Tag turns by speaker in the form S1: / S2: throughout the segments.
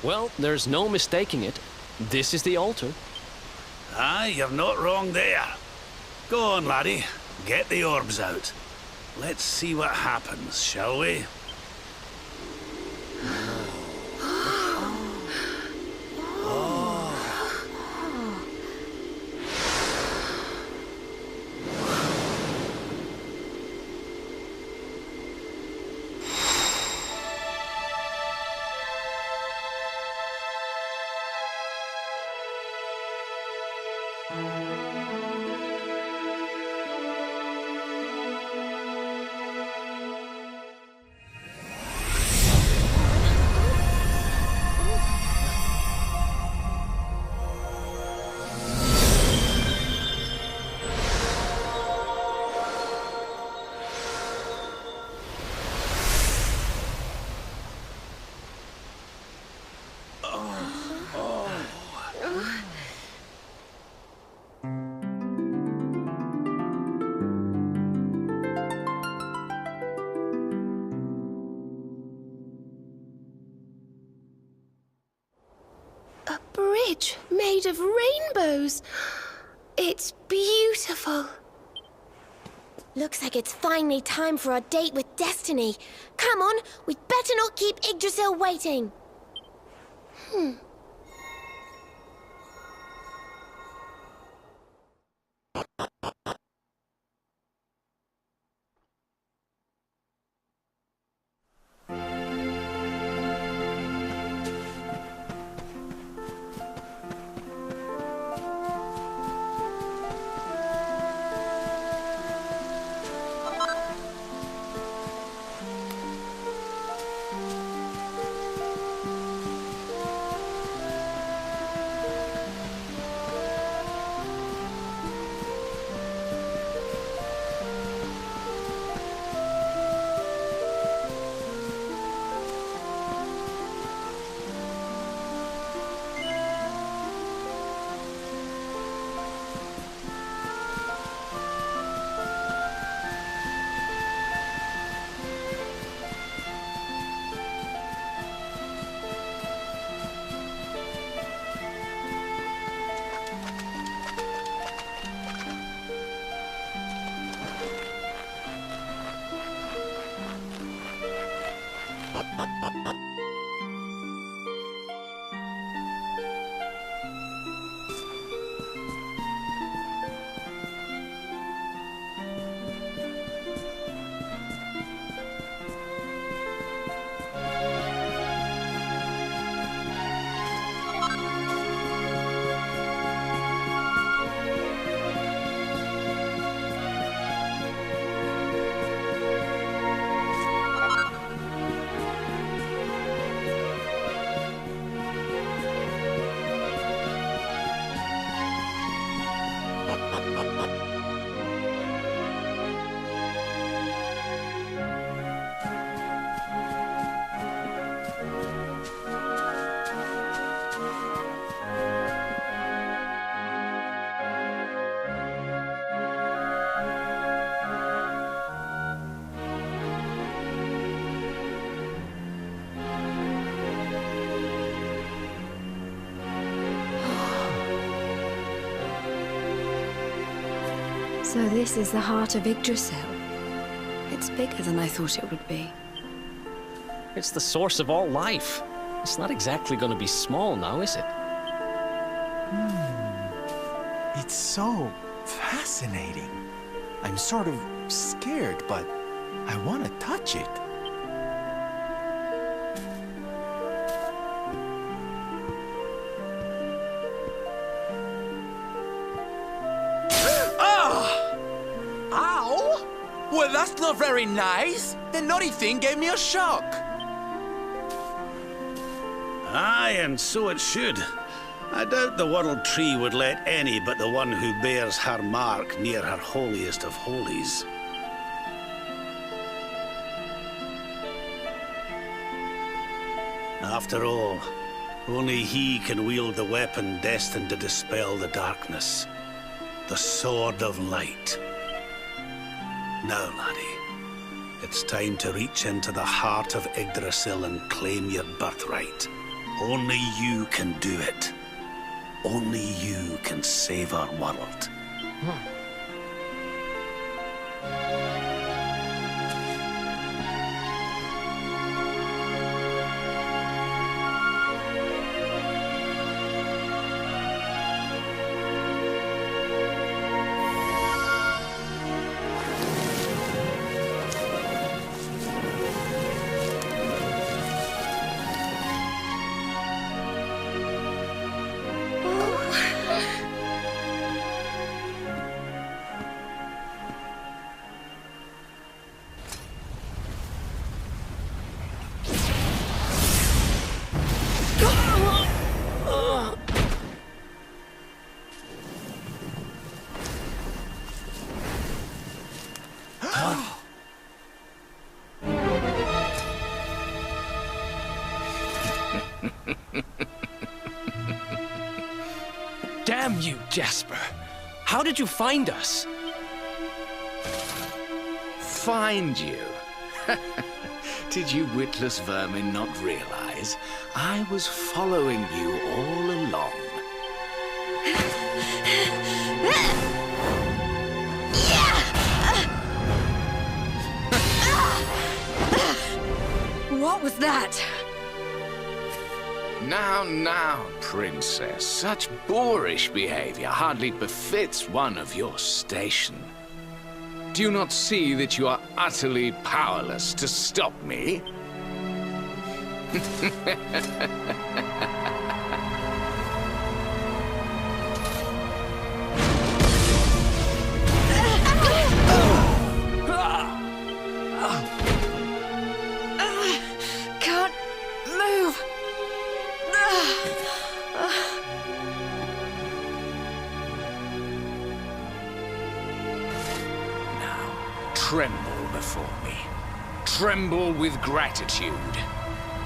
S1: Well, there's no mistaking it. This is the altar.
S2: Aye, you're not wrong there. Go on, laddie. Get the orbs out. Let's see what happens, shall we?
S3: A bridge made of rainbows. It's beautiful.
S4: Looks like it's finally time for our date with Destiny. Come on, we'd better not keep Yggdrasil waiting.
S3: So this is the heart of Yggdrasil. It's bigger than I thought it would be.
S1: It's the source of all life. It's not exactly going to be small now, is it?
S5: It's so fascinating. I'm sort of scared, but I want to touch it.
S6: Ow! Well, that's not very nice. The naughty thing gave me a shock.
S2: Aye, and so it should. I doubt the World Tree would let any but the one who bears her mark near her holiest of holies. After all, only he can wield the weapon destined to dispel the darkness. The Sword of Light. Now, laddie, it's time to reach into the heart of Yggdrasil and claim your birthright. Only you can do it. Only you can save our world.
S1: Damn you, Jasper. How did you find us?
S7: Find you? Did you witless vermin not realize I was following you all along?
S3: What was that?
S7: Now, princess. Such boorish behavior hardly befits one of your station. Do you not see that you are utterly powerless to stop me?
S3: Can't move.
S7: Tremble before me. Tremble with gratitude.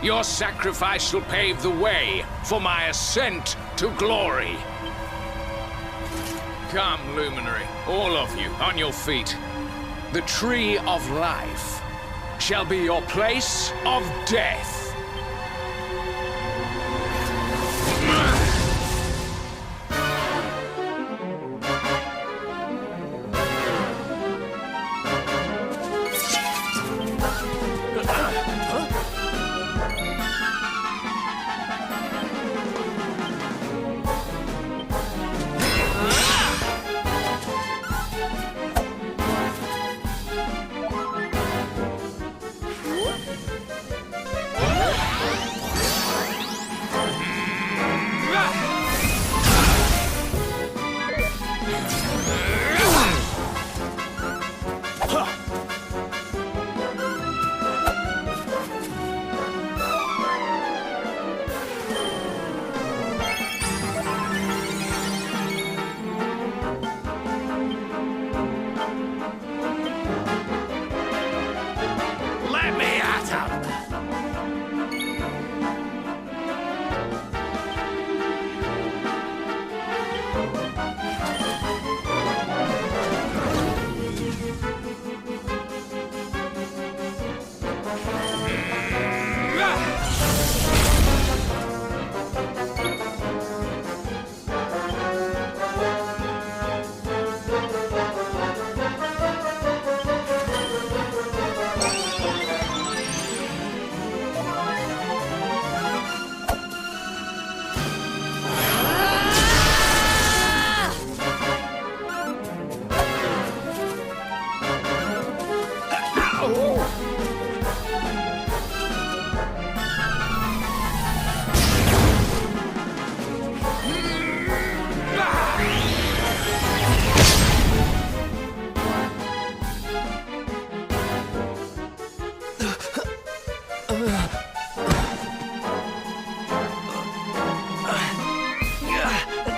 S7: Your sacrifice shall pave the way for my ascent to glory. Come, Luminary, all of you, on your feet. The Tree of Life shall be your place of death.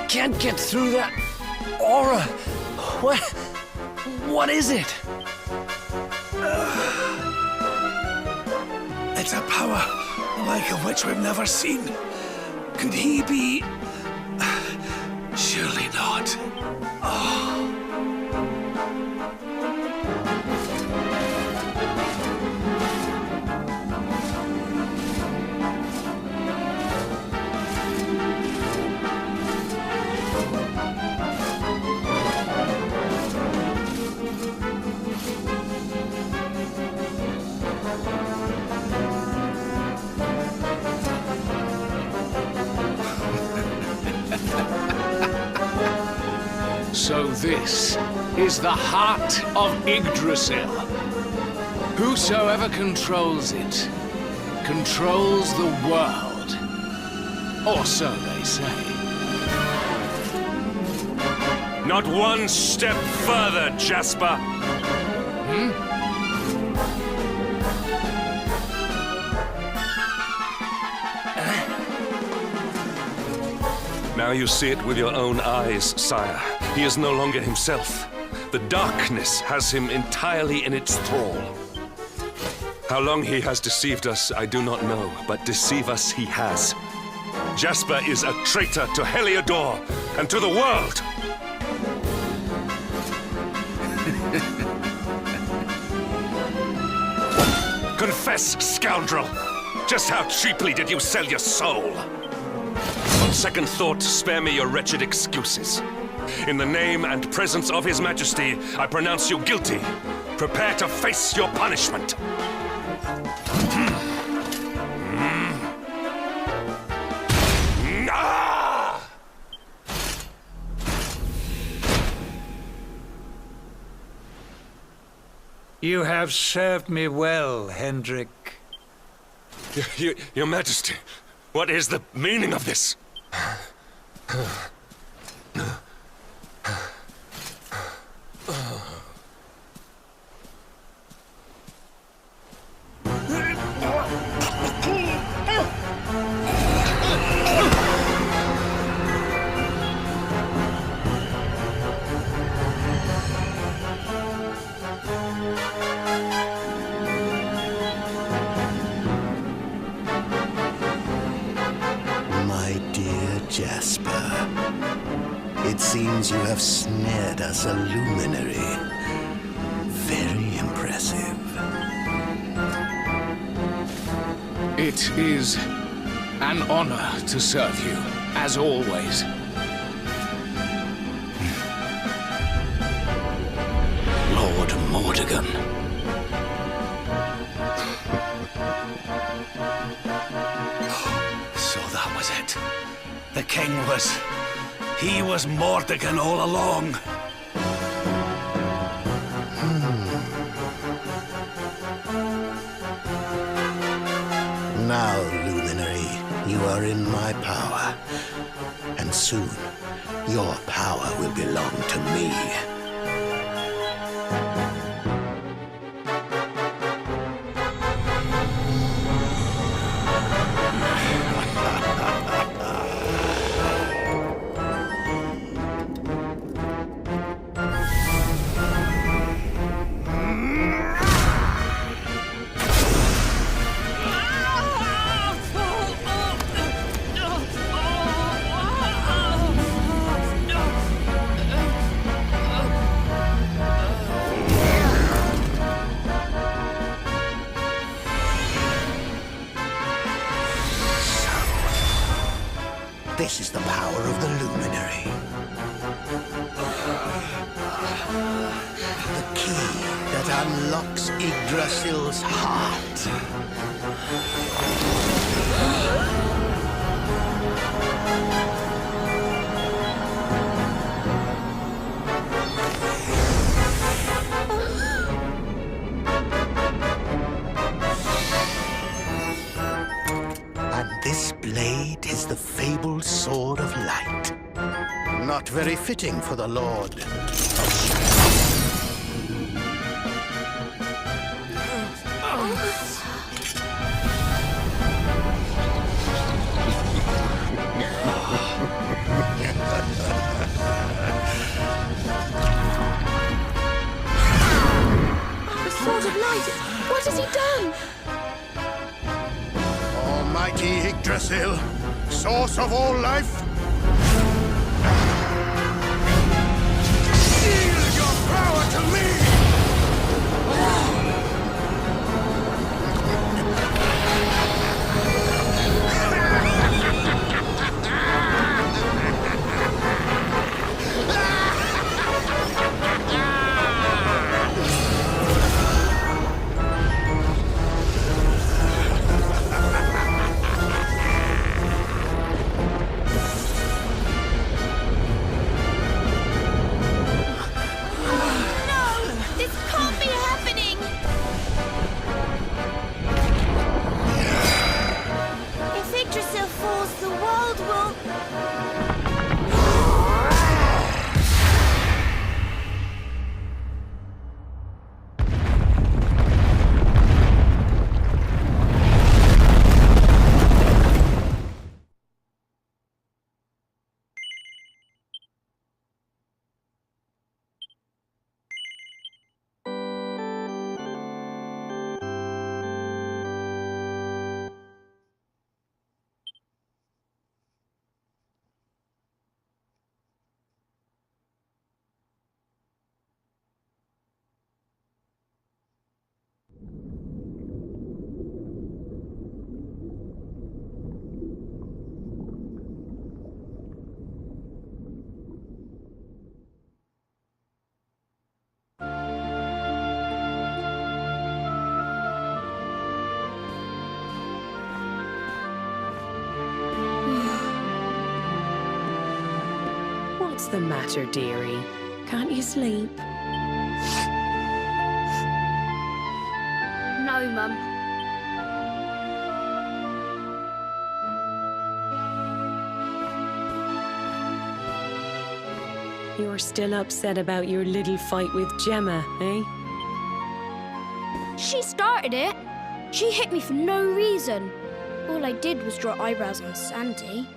S1: Can't get through that aura. What is it?
S2: It's a power the like of which we've never seen. Could he be... Surely not.
S7: So this is the heart of Yggdrasil. Whosoever controls it, controls the world. Or so they say.
S8: Not one step further, Jasper! Now you see it with your own eyes, sire. He is no longer himself. The darkness has him entirely in its thrall. How long he has deceived us, I do not know, but deceive us he has. Jasper is a traitor to Heliodor and to the world! Confess, scoundrel! Just how cheaply did you sell your soul? On second thought, spare me your wretched excuses. In the name and presence of His Majesty, I pronounce you guilty. Prepare to face your punishment.
S9: You have served me well, Hendrik.
S8: Your Majesty, what is the meaning of this?
S2: My dear Jasper, it seems you have snared us a luminary. Very impressive.
S7: It is an honor to serve you, as always.
S2: Lord Mordegon. So that was it. The king he was Mordegon all along. Now, Luminary, you are in my power. And soon, your power will belong to me. This is the power of the Luminary. The key that unlocks Yggdrasil's heart. And this blade is the fabled Sword of Light. Not very fitting for the Lord
S4: The Sword of Light! What has he done?
S2: Almighty Yggdrasil, source of all life. Yield your power to me!
S4: Yggdrasil falls, the world will...
S10: What's the matter, dearie? Can't you sleep?
S11: No, Mum.
S10: You're still upset about your little fight with Gemma, eh?
S11: She started it. She hit me for no reason. All I did was draw eyebrows on Sandy.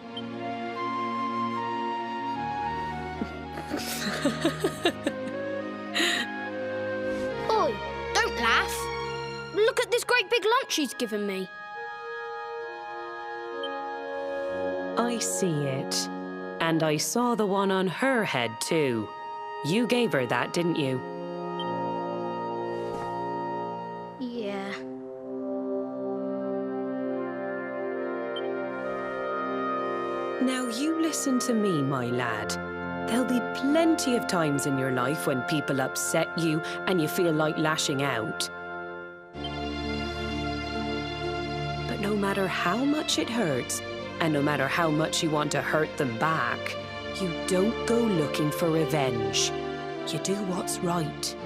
S11: Oi, don't laugh. Look at this great big lump she's given me.
S10: I see it. And I saw the one on her head, too. You gave her that, didn't you?
S11: Yeah.
S10: Now you listen to me, my lad. There'll be plenty of times in your life when people upset you and you feel like lashing out. But no matter how much it hurts, and no matter how much you want to hurt them back, you don't go looking for revenge. You do what's right.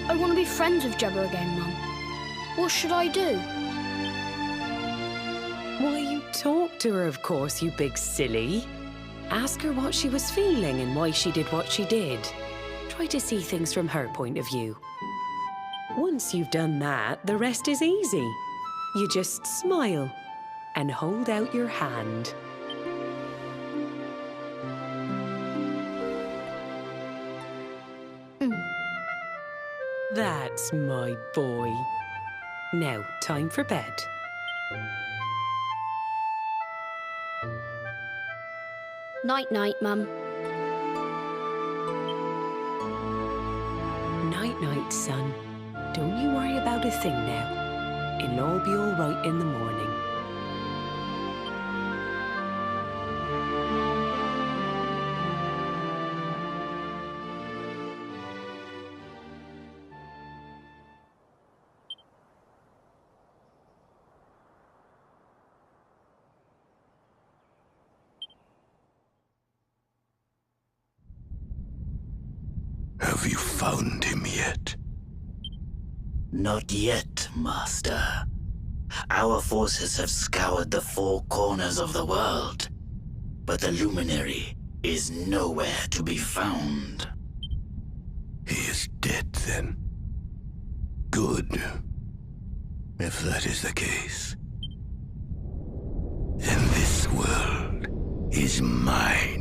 S11: I want to be friends with Gemma again, Mum. What should I do?
S10: Why, you talk to her, of course, you big silly. Ask her what she was feeling and why she did what she did. Try to see things from her point of view. Once you've done that, the rest is easy. You just smile and hold out your hand. That's my boy. Now, time for bed.
S11: Night-night, Mum.
S10: Night-night, son. Don't you worry about a thing now. It'll all be all right in the morning.
S2: Have you found him yet?
S12: Not yet, Master. Our forces have scoured the four corners of the world, but the luminary is nowhere to be found.
S2: He is dead, then. Good. If that is the case, then this world is mine.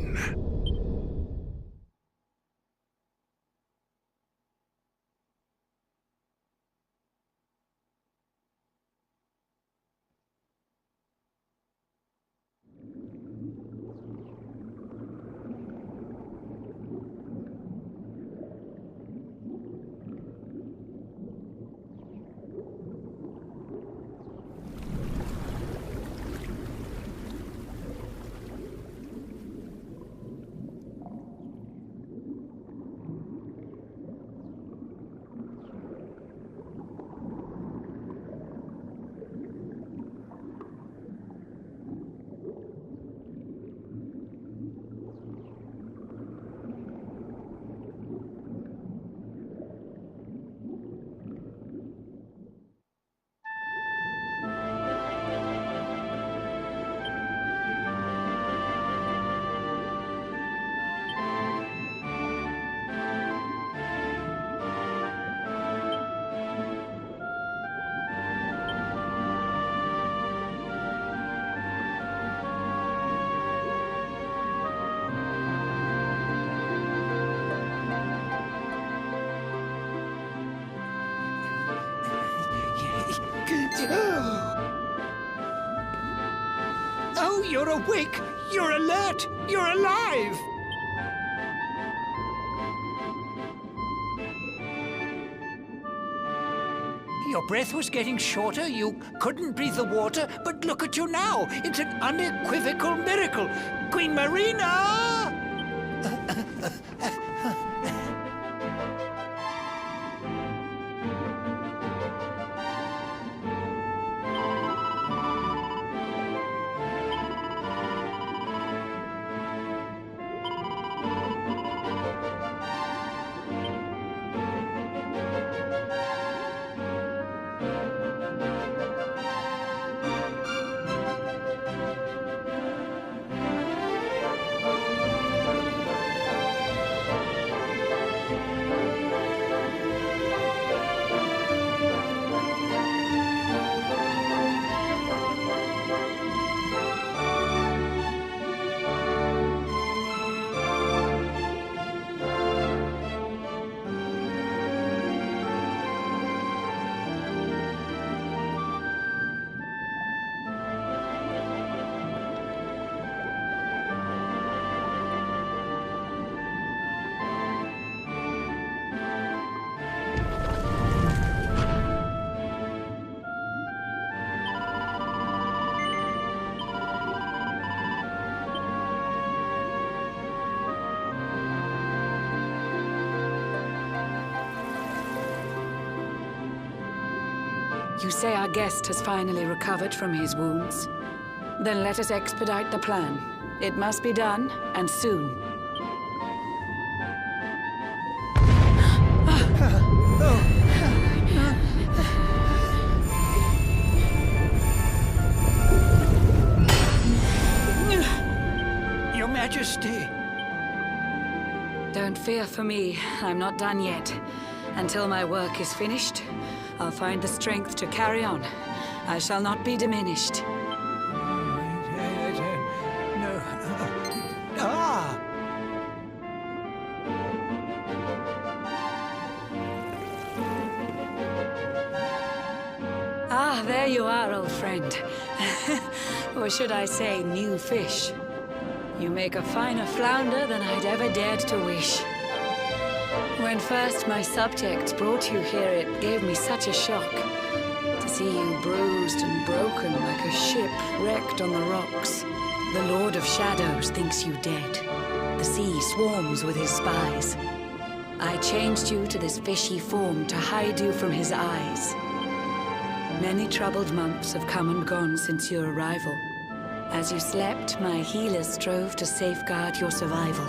S9: You're awake! You're alert! You're alive! Your breath was getting shorter, you couldn't breathe the water, but look at you now! It's an unequivocal miracle! Queen Marina!
S13: You say our guest has finally recovered from his wounds? Then let us expedite the plan. It must be done, and soon.
S9: Your Majesty!
S13: Don't fear for me. I'm not done yet. Until my work is finished, I'll find the strength to carry on. I shall not be diminished.
S9: No. Ah!
S13: Ah, there you are, old friend. Or should I say, new fish. You make a finer flounder than I'd ever dared to wish. When first my subjects brought you here, it gave me such a shock. To see you bruised and broken like a ship wrecked on the rocks. The Lord of Shadows thinks you dead. The sea swarms with his spies. I changed you to this fishy form to hide you from his eyes. Many troubled months have come and gone since your arrival. As you slept, my healers strove to safeguard your survival.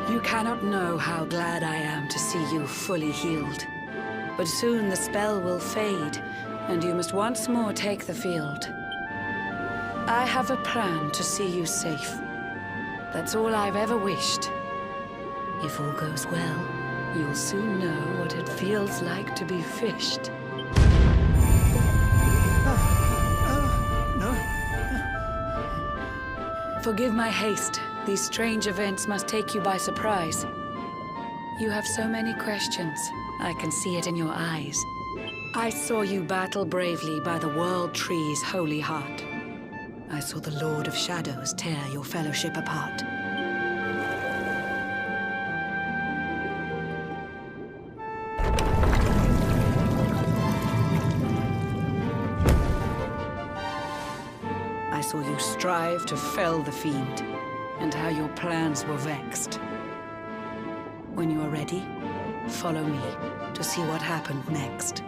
S13: You cannot know how glad I am to see you fully healed. But soon the spell will fade, and you must once more take the field. I have a plan to see you safe. That's all I've ever wished. If all goes well, you'll soon know what it feels like to be fished. Forgive my haste. These strange events must take you by surprise. You have so many questions. I can see it in your eyes. I saw you battle bravely by the World Tree's holy heart. I saw the Lord of Shadows tear your fellowship apart. I saw you strive to fell the fiend, and how your plans were vexed. When you are ready, follow me to see what happened next.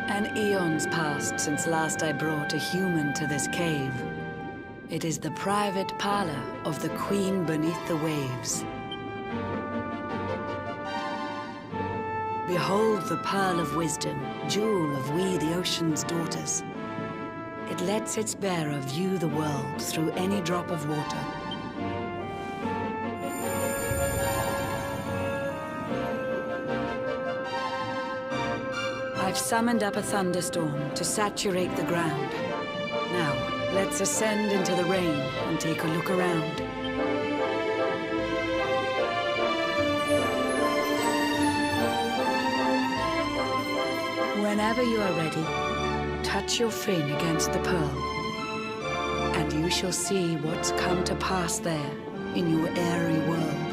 S13: An eon's passed since last I brought a human to this cave. It is the private parlor of the Queen beneath the waves. Behold the pearl of wisdom, jewel of we the ocean's daughters. It lets its bearer view the world through any drop of water. I've summoned up a thunderstorm to saturate the ground. Now, let's ascend into the rain and take a look around. Whenever you are ready, touch your fin against the pearl, and you shall see what's come to pass there in your airy world.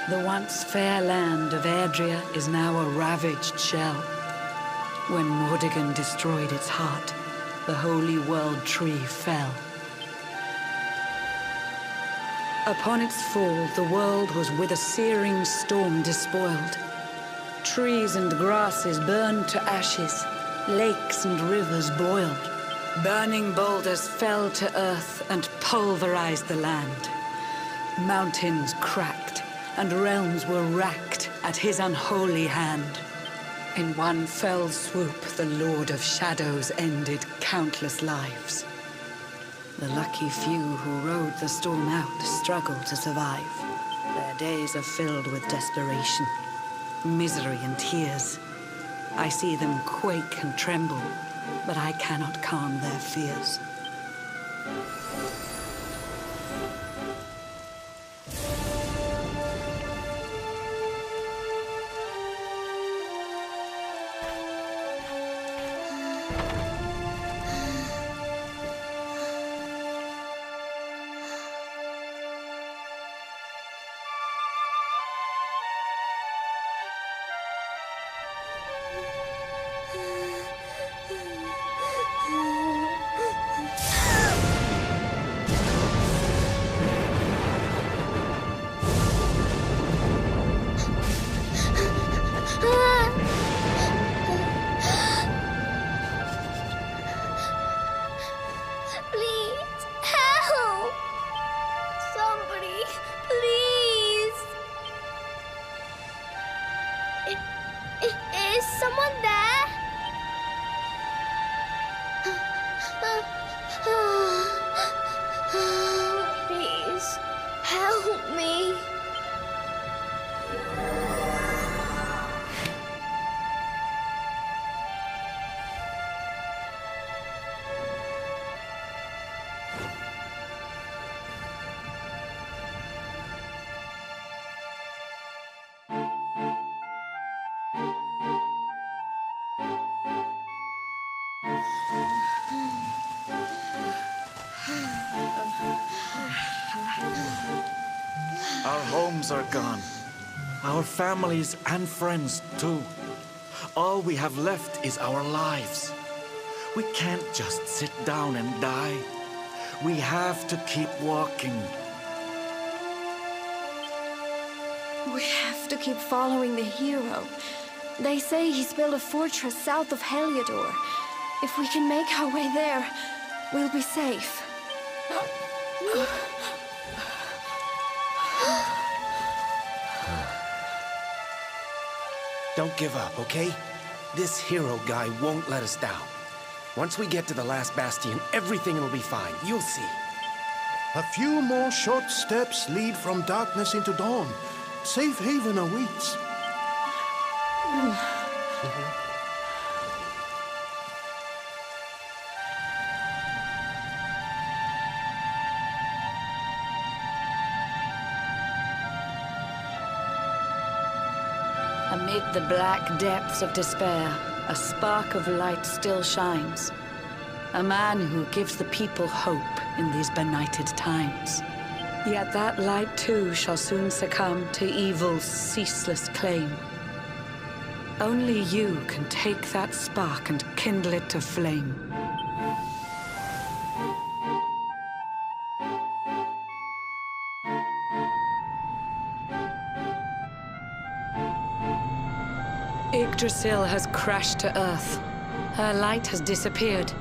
S13: The once fair land of Adria is now a ravaged shell. When Mordegon destroyed its heart, the holy world tree fell. Upon its fall, the world was with a searing storm despoiled. Trees and grasses burned to ashes, lakes and rivers boiled. Burning boulders fell to earth and pulverized the land. Mountains cracked, and realms were racked at his unholy hand. In one fell swoop, the Lord of Shadows ended countless lives. The lucky few who rode the storm out struggled to survive. Their days are filled with desperation, misery and tears. I see them quake and tremble, but I cannot calm their fears.
S4: Please, help! Somebody, please! Is someone there? Please, help me.
S5: Our homes are gone. Our families and friends, too. All we have left is our lives. We can't just sit down and die. We have to keep walking.
S3: We have to keep following the hero. They say he's built a fortress south of Heliodor. If we can make our way there, we'll be safe.
S14: Don't give up, okay? This hero guy won't let us down. Once we get to the last bastion, everything will be fine. You'll see.
S15: A few more short steps lead from darkness into dawn. Safe haven awaits.
S13: Amid the black depths of despair, a spark of light still shines. A man who gives the people hope in these benighted times. Yet that light too shall soon succumb to evil's ceaseless claim. Only you can take that spark and kindle it to flame. Yggdrasil has crashed to Earth. Her light has disappeared.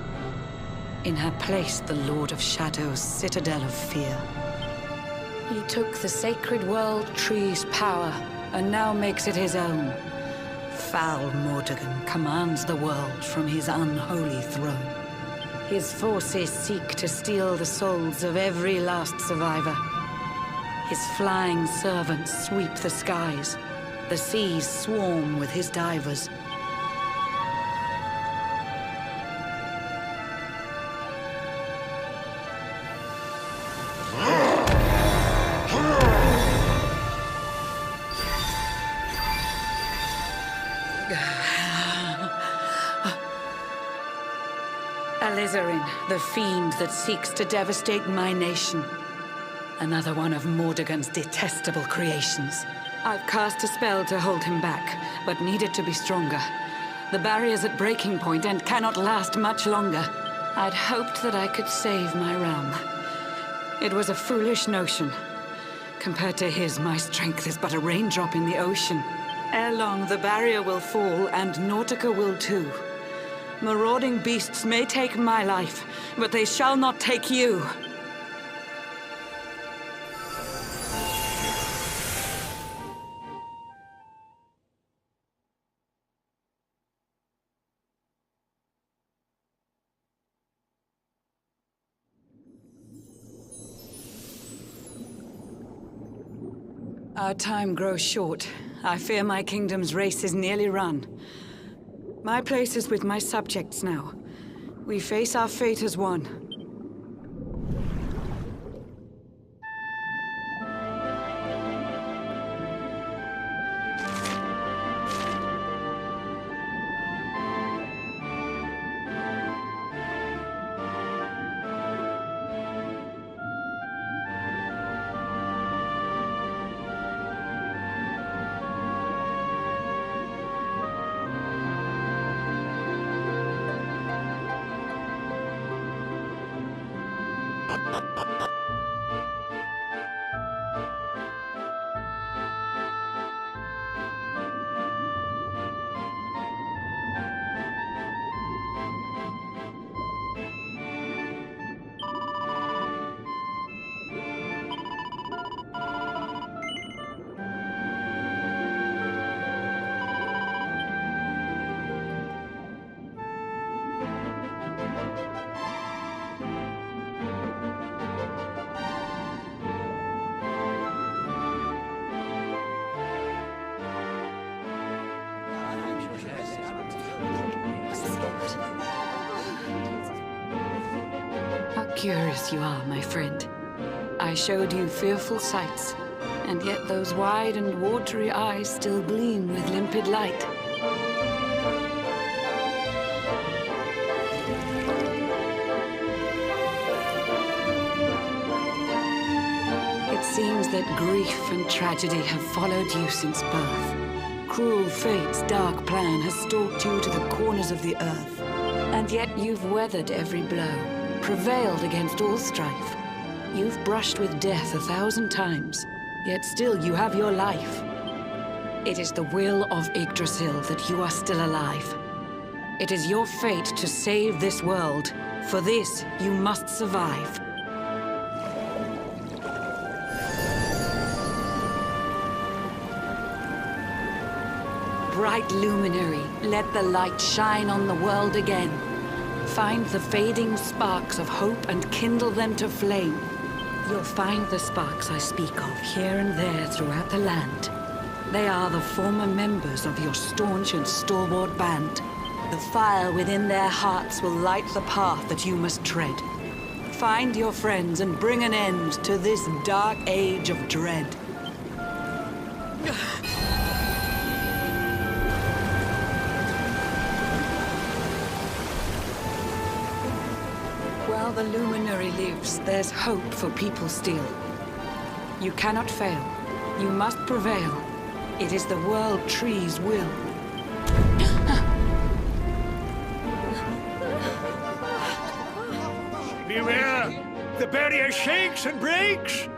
S13: In her place, the Lord of Shadows' citadel of fear. He took the sacred world tree's power, and now makes it his own. Foul Mordegon commands the world from his unholy throne. His forces seek to steal the souls of every last survivor. His flying servants sweep the skies. The seas swarm with his divers. Alizarin, the fiend that seeks to devastate my nation. Another one of Mordegon's detestable creations. I've cast a spell to hold him back, but need it to be stronger. The barrier's at breaking point and cannot last much longer. I'd hoped that I could save my realm. It was a foolish notion. Compared to his, my strength is but a raindrop in the ocean. Ere long, the barrier will fall, and Nautica will too. Marauding beasts may take my life, but they shall not take you. Our time grows short. I fear my kingdom's race is nearly run. My place is with my subjects now. We face our fate as one. Curious you are, my friend. I showed you fearful sights, and yet those wide and watery eyes still gleam with limpid light. It seems that grief and tragedy have followed you since birth. Cruel fate's dark plan has stalked you to the corners of the earth, and yet you've weathered every blow. Prevailed against all strife. You've brushed with death 1,000 times, yet still you have your life. It is the will of Yggdrasil that you are still alive. It is your fate to save this world. For this, you must survive. Bright luminary, let the light shine on the world again. Find the fading sparks of hope and kindle them to flame. You'll find the sparks I speak of here and there throughout the land. They are the former members of your staunch and stalwart band. The fire within their hearts will light the path that you must tread. Find your friends and bring an end to this dark age of dread. While the Luminary lives, there's hope for people still. You cannot fail. You must prevail. It is the World Tree's will.
S9: Beware! The barrier shakes and breaks!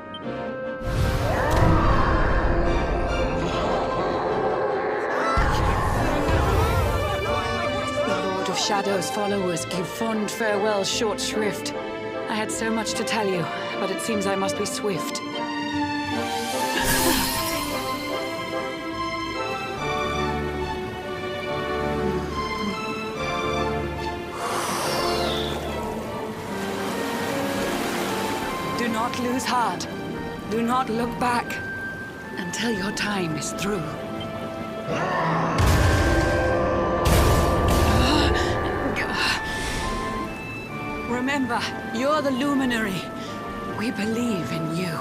S13: The Lord of Shadow's followers give fond farewell short shrift. I had so much to tell you, but it seems I must be swift. Do not lose heart. Do not look back until your time is through. Remember, you're the Luminary. We believe in you.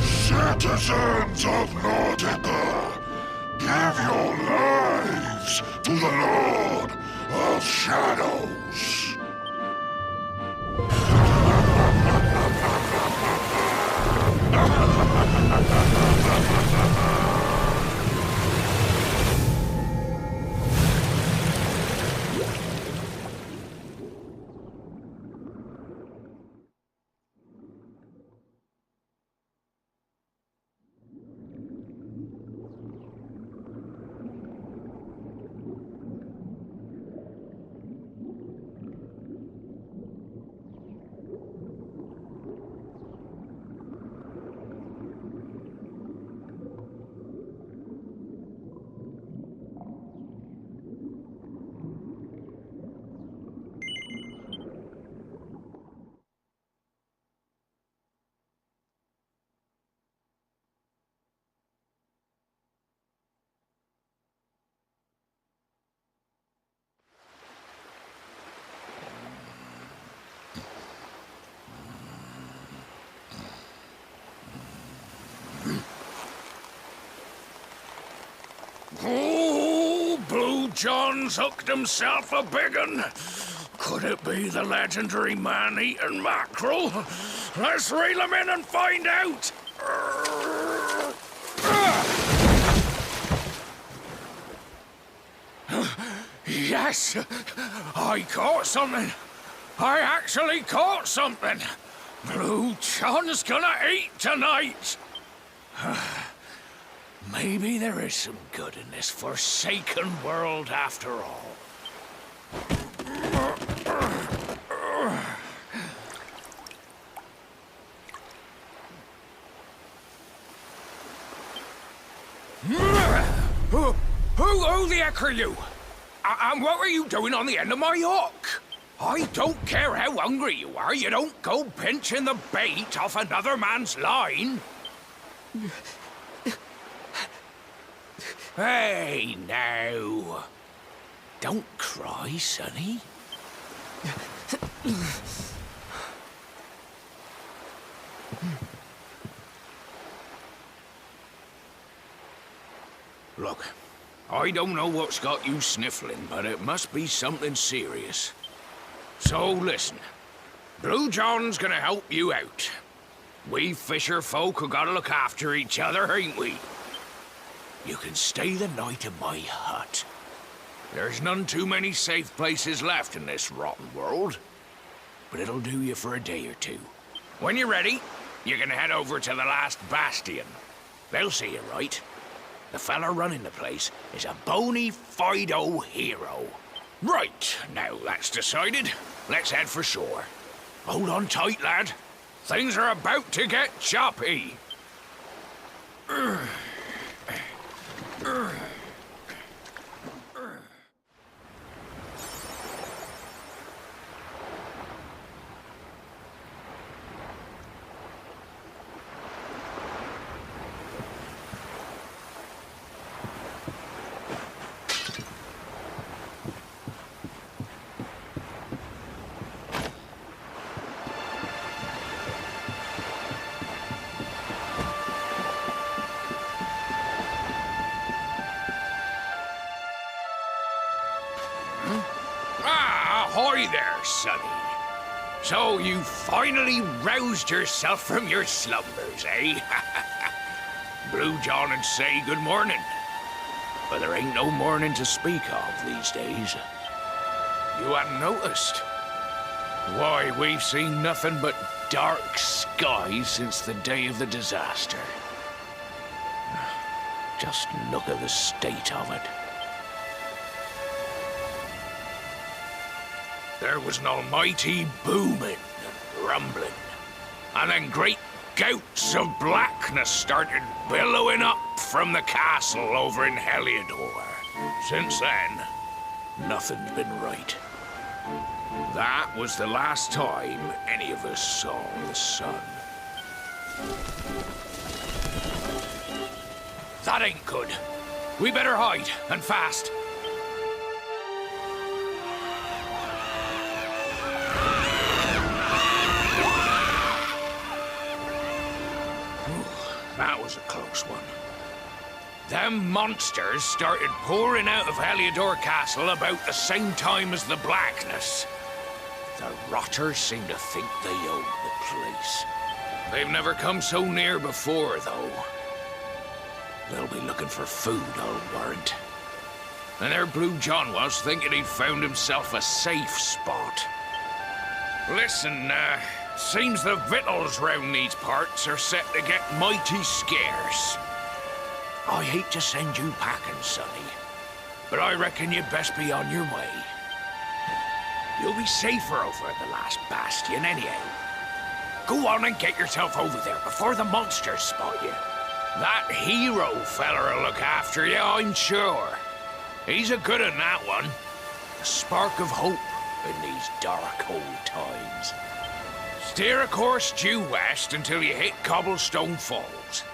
S16: Citizens of Nordica, give your lives to the Lord of Shadows.
S7: Oh, Blue John's hooked himself a big un. Could it be the legendary man-eating mackerel? Let's reel him in and find out. Yes, I caught something. I actually caught something. Blue John's gonna eat tonight. Maybe there is some good in this forsaken world after all. Who the heck are you? And what were you doing on the end of my hook? I don't care how hungry you are, you don't go pinching the bait off another man's line. Hey, now. Don't cry, sonny. Look, I don't know what's got you sniffling, but it must be something serious. So listen, Blue John's gonna help you out. We fisher folk have gotta look after each other, ain't we? You can stay the night in my hut. There's none too many safe places left in this rotten world. But it'll do you for a day or two. When you're ready, you can head over to the last bastion. They'll see you right. The fella running the place is a bona fide hero. Right, now that's decided. Let's head for shore. Hold on tight, lad. Things are about to get choppy. Ah, ahoy there, sonny. So you finally roused yourself from your slumbers, eh? Blue John and say good morning. But there ain't no morning to speak of these days. You hadn't noticed? Why, we've seen nothing but dark skies since the day of the disaster. Just look at the state of it. There was an almighty booming and rumbling, and then great gouts of blackness started billowing up from the castle over in Heliodor. Since then, nothing's been right. That was the last time any of us saw the sun. That ain't good. We better hide, and fast. That was a close one. Them monsters started pouring out of Heliodor Castle about the same time as the blackness. The rotters seem to think they own the place. They've never come so near before, though. They'll be looking for food, I'll warrant. And there Blue John was, thinking he'd found himself a safe spot. Listen, seems the victuals round these parts are set to get mighty scarce. I hate to send you packing, sonny, but I reckon you'd best be on your way. You'll be safer over at the last bastion anyhow. Go on and get yourself over there before the monsters spot you. That hero feller'll look after you, I'm sure. He's a good un, that one. A spark of hope in these dark old times. Steer a course due west until you hit Cobblestone Falls.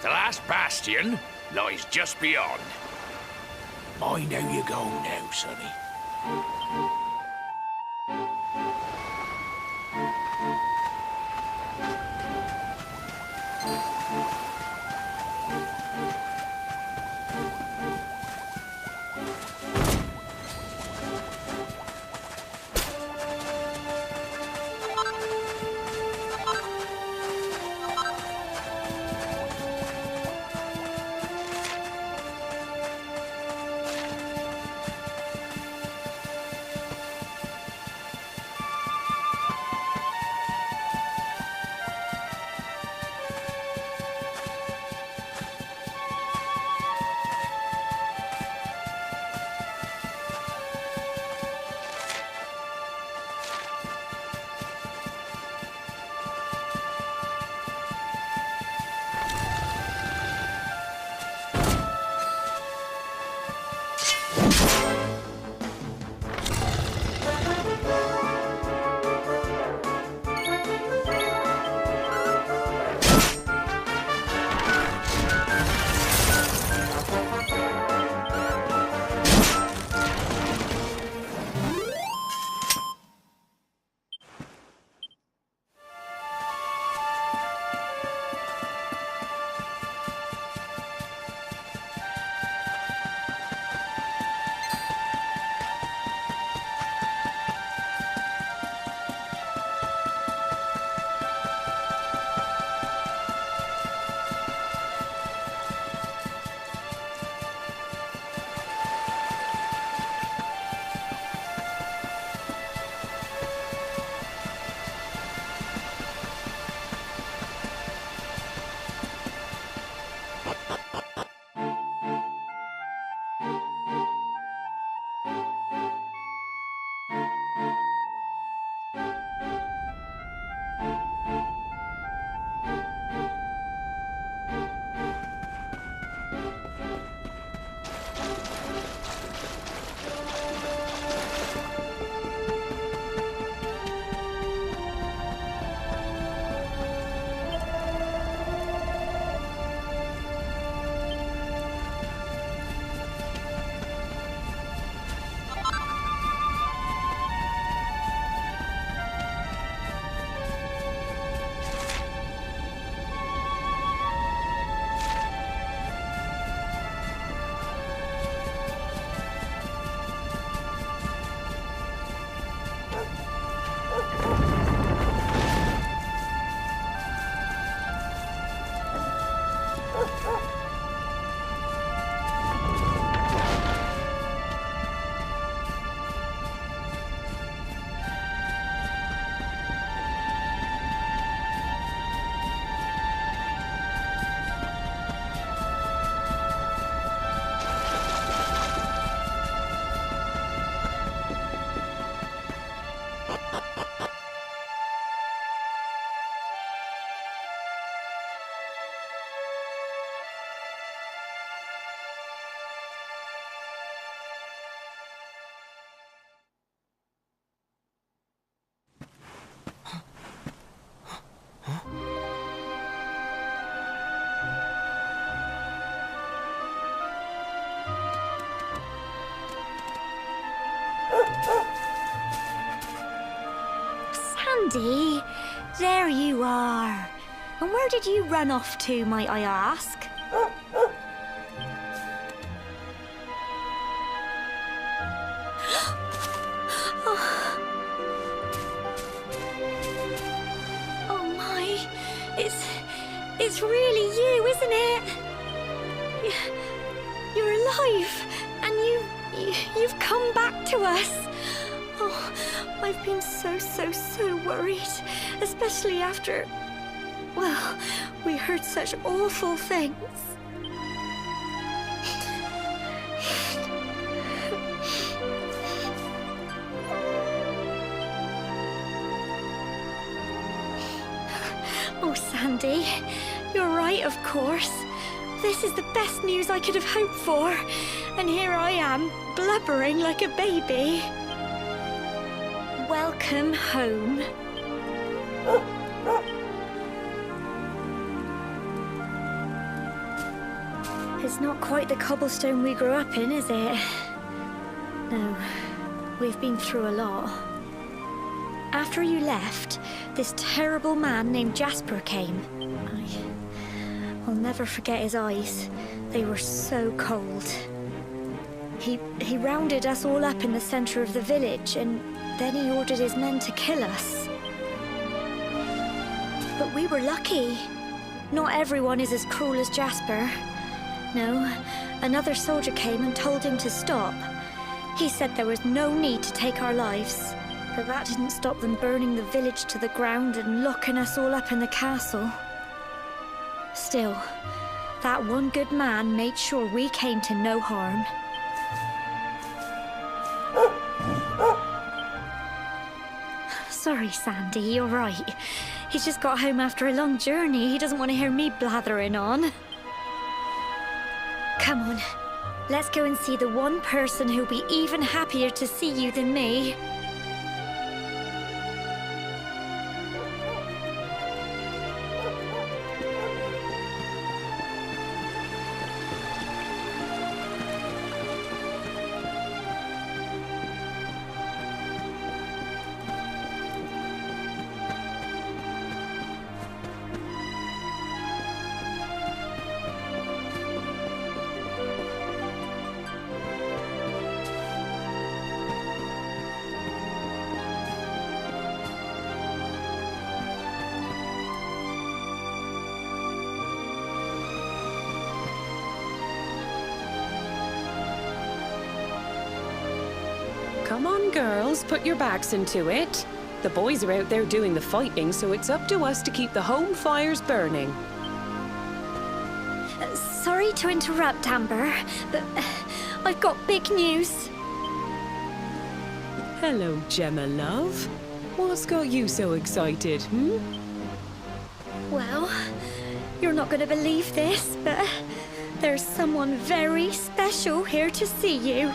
S7: The last bastion lies just beyond. Mind how you go now, sonny.
S17: Sandy, there you are. And where did you run off to, might I ask? Oh my, it's really you, isn't it? You're alive, and you've come back to us. Oh, I've been so worried, especially after, well, we heard such awful things. Oh, Sandy, you're right, of course. This is the best news I could have hoped for. And here I am, blubbering like a baby. Welcome home. It's not quite the cobblestone we grew up in, is it? No, we've been through a lot. After you left, this terrible man named Jasper came. I'll never forget his eyes. They were so cold. He rounded us all up in the center of the village, and then he ordered his men to kill us. But we were lucky. Not everyone is as cruel as Jasper. No, another soldier came and told him to stop. He said there was no need to take our lives. But that didn't stop them burning the village to the ground and locking us all up in the castle. Still, that one good man made sure we came to no harm. Sorry, Sandy, you're right. He's just got home after a long journey. He doesn't want to hear me blathering on. Come on, let's go and see the one person who'll be even happier to see you than me.
S10: Come on, girls, put your backs into it. The boys are out there doing the fighting, so it's up to us to keep the home fires burning.
S17: Sorry to interrupt, Amber, but I've got big news.
S10: Hello, Gemma, love. What's got you so excited,
S17: Well, you're not going to believe this, but there's someone very special here to see you.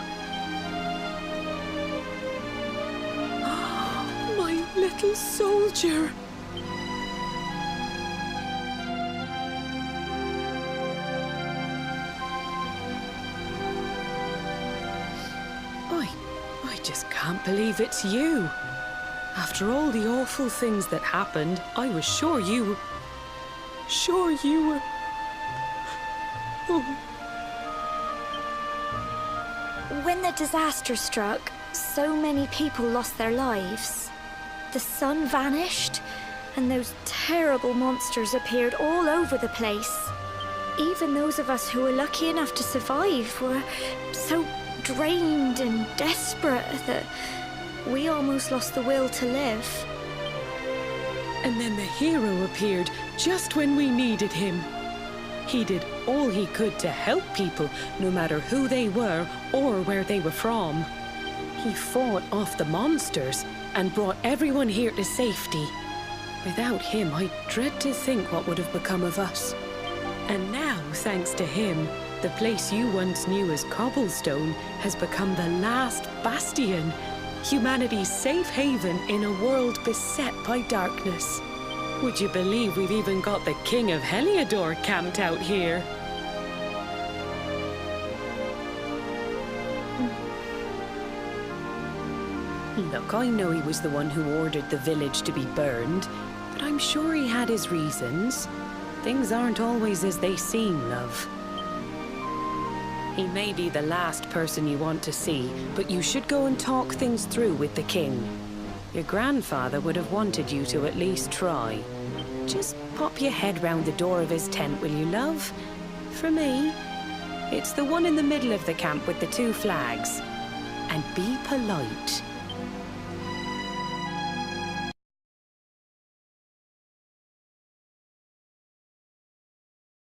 S10: My little soldier. I just can't believe it's you. After all the awful things that happened, I was sure you were... Oh.
S17: When the disaster struck, so many people lost their lives. The sun vanished, and those terrible monsters appeared all over the place. Even those of us who were lucky enough to survive were so drained and desperate that we almost lost the will to live.
S10: And then the hero appeared just when we needed him. He did all he could to help people, no matter who they were or where they were from. He fought off the monsters and brought everyone here to safety. Without him, I dread to think what would have become of us. And now, thanks to him, the place you once knew as Cobblestone has become the last bastion, humanity's safe haven in a world beset by darkness. Would you believe we've even got the King of Heliodor camped out here? Look, I know he was the one who ordered the village to be burned, but I'm sure he had his reasons. Things aren't always as they seem, love. He may be the last person you want to see, but you should go and talk things through with the king. Your grandfather would have wanted you to at least try. Just pop your head round the door of his tent, will you, love? For me, it's the one in the middle of the camp with the 2 flags. And be polite.